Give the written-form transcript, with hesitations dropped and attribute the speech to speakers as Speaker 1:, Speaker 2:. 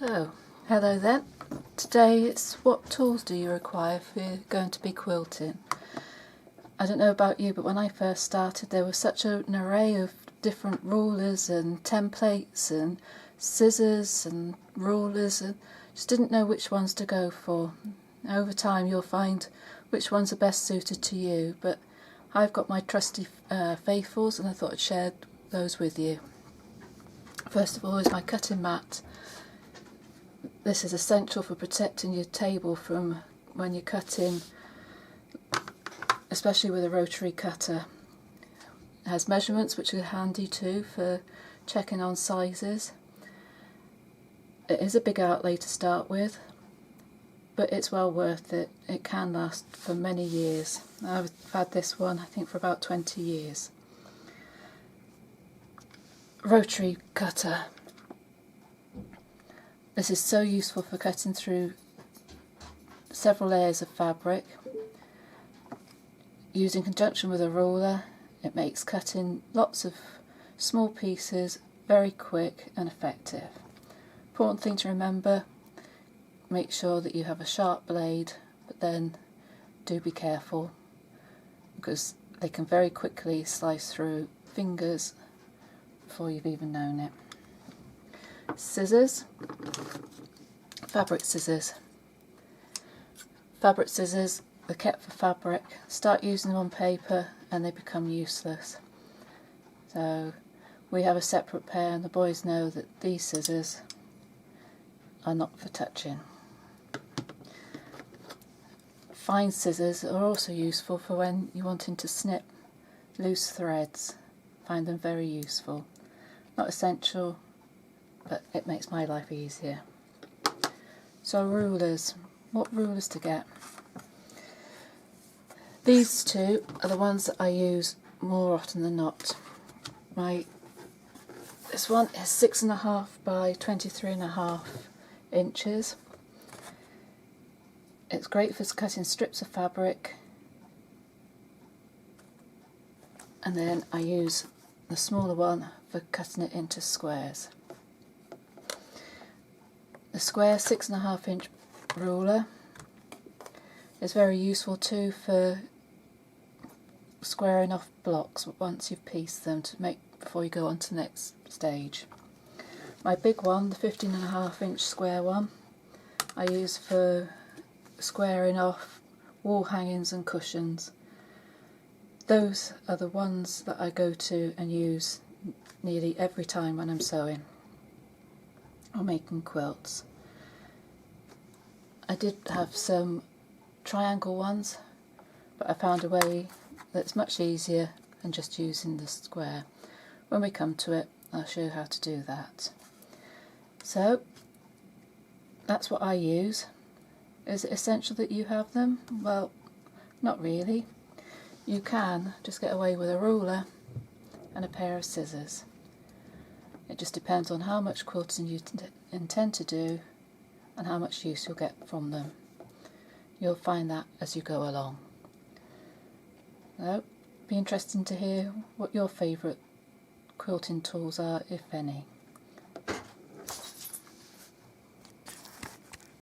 Speaker 1: So, hello then. Today it's what tools do you require if you're going to be quilting? I don't know about you, but when I first started there was such an array of different rulers and templates and scissors and rulers, and just didn't know which ones to go for. Over time you'll find which ones are best suited to you, but I've got my trusty faithfuls and I thought I'd share those with you. First of all is my cutting mat. This is essential for protecting your table from when you're cutting, especially with a rotary cutter. It has measurements which are handy too for checking on sizes. It is a big outlay to start with, but it's well worth it. It can last for many years. I've had this one I think for about 20 years. Rotary cutter. This is so useful for cutting through several layers of fabric. Used in conjunction with a ruler, it makes cutting lots of small pieces very quick and effective. Important thing to remember, make sure that you have a sharp blade, but then do be careful because they can very quickly slice through fingers before you've even known it. Scissors, fabric scissors. Fabric scissors are kept for fabric. Start using them on paper and they become useless. So we have a separate pair and the boys know that these scissors are not for touching. Fine scissors are also useful for when you're wanting to snip loose threads. Find them very useful. Not essential, but it makes my life easier. So rulers, what rulers to get? These two are the ones that I use more often than not. This one is 6.5 by 23.5 inches. It's great for cutting strips of fabric, and then I use the smaller one for cutting it into squares. The square 6.5 inch ruler is very useful too for squaring off blocks once you've pieced them to make before you go on to the next stage. My big one, the 15.5 inch square one, I use for squaring off wall hangings and cushions. Those are the ones that I go to and use nearly every time when I'm sewing or making quilts. I did have some triangle ones, but I found a way that's much easier than just using the square. When we come to it, I'll show you how to do that. So that's what I use. Is it essential that you have them? Well, not really. You can just get away with a ruler and a pair of scissors. It just depends on how much quilting you intend to do and how much use you'll get from them. You'll find that as you go along. So, be interesting to hear what your favourite quilting tools are, if any.